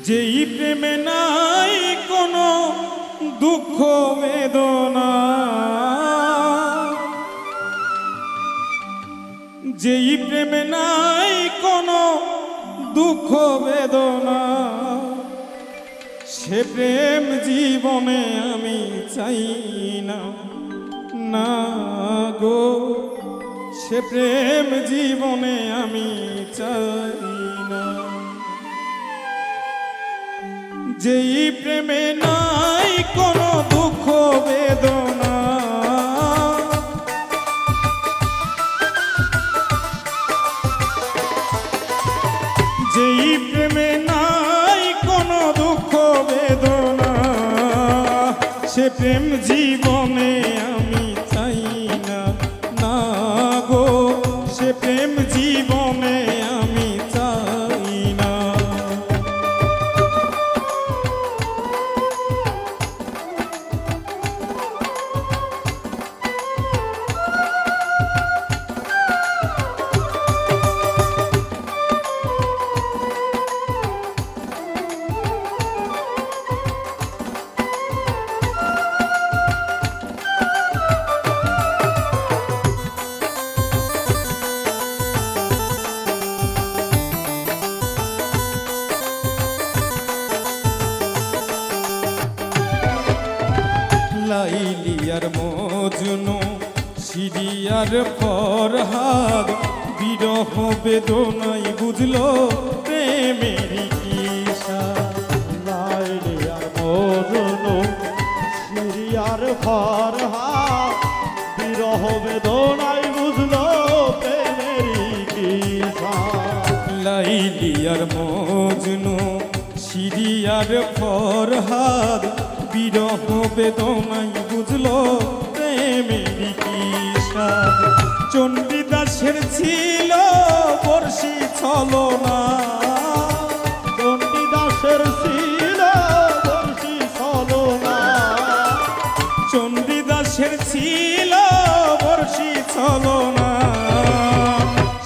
যেই প্রেমে নাই কোনো দুঃখ বেদনা, যেই প্রেমে নাই কোনো দুঃখ বেদনা, সে প্রেম জীবনে আমি চাই না, না গো সে প্রেম জীবনে আমি চাই না। যেই প্রেমে নাই কোনো দুঃখ বেদনা, যেই প্রেমে নাই কোনো দুঃখ বেদনা, সে প্রেম জীবনে আমি চাই না, না গো সে প্রেম জীবনে আমি চাই না। লাইলি আর মজনু, সিরিয়ার ফরহাদ, বিরহ বেদনাই বুঝলো প্রেমের কিসা। লাইলি আর মজনু, সিরিয়ার ফরহাদ, বিরহ বেদনাই বুঝলো প্রেমের কিসা। লাইলি আর মজনু, সিরিয়ার ফরহাদ, বিরহ বেদনাই বুঝলো প্রেমের কিসা। চণ্ডীদাসের ছিল বর্ষি ছলনা, চণ্ডীদাসের ছিল বর্ষি ছলনা, চণ্ডীদাসের ছিল বর্ষি ছলনা,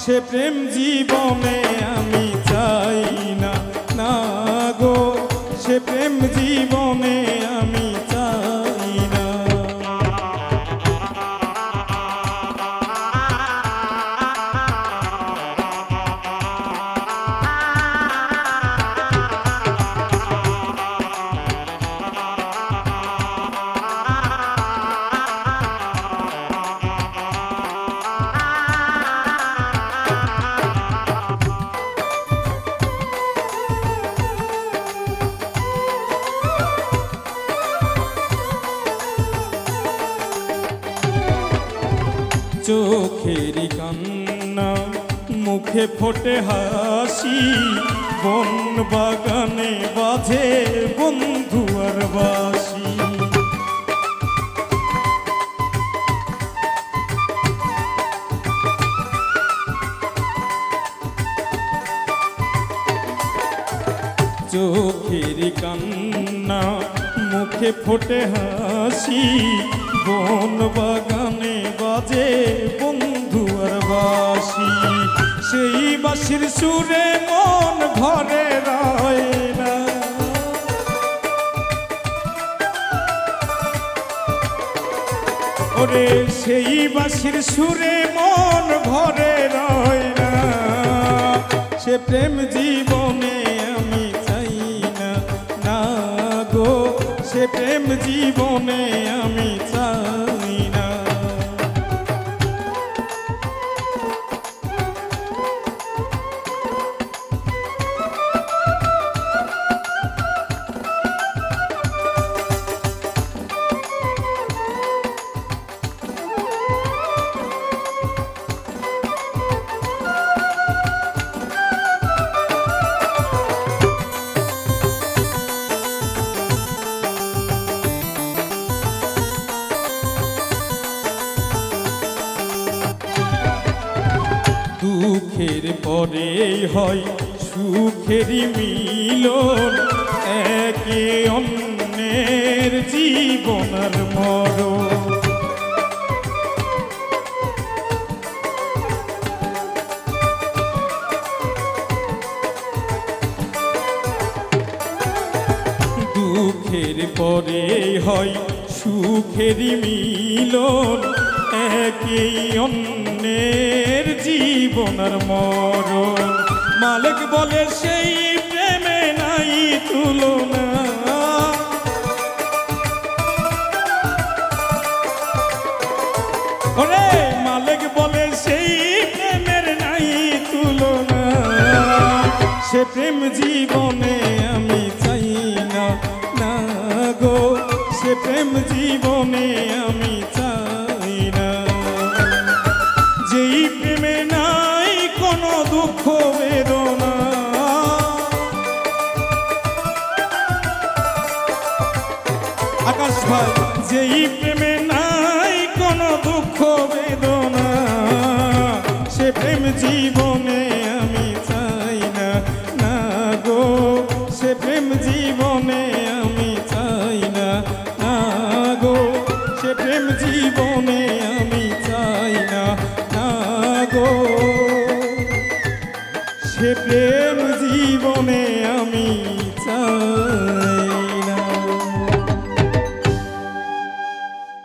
সে প্রেম জীবনে আমি চাই না, না গো সে প্রেম জীবনে আমি চাই না। চোখের কান্না মুখে ফোটে হাসি, বন বাগানে বাজে বন্ধু আর বাসি। চোখের কান্না মুখে ফোটে হাসি, বন বাগানে বাজে বন্ধু আর বাসি। সেই বাঁশির সুরে মন ঘরে রয় না, ওরে সেই বাঁশির সুরে মন ঘরে রয় না, সে প্রেম জীবনে আমি চাই না, না গো সে প্রেম জীবনে আমি চাই না। দুঃখের পরে হয় সুখেরই মিলন, একে অন্যের জীবন আর মরণ। পরে হয় সুখেরই মিলন, একে অন্যের জীবন আর মরণ। মালিক বলে সেই প্রেমে নাই তুলনা, ওরে মালিক বলে সেই প্রেমের নাই তুলনা। সে প্রেম জীবনে আমি চাই না, না গো সে প্রেম জীবনে আমি চাই না। যেই প্রেমে নাই কোনো দুঃখ বেদনা, আকাশ ভাই যেই প্রেমে নাই কোনো দুঃখ বেদনা, সে প্রেম জীবনে আমি চাই না, না গো সে প্রেম জীবনে আমি চাই না, না গো সে প্রেম জীবনে আমি চাই না, না গো সে প্রেম জীবনে আমি চাই।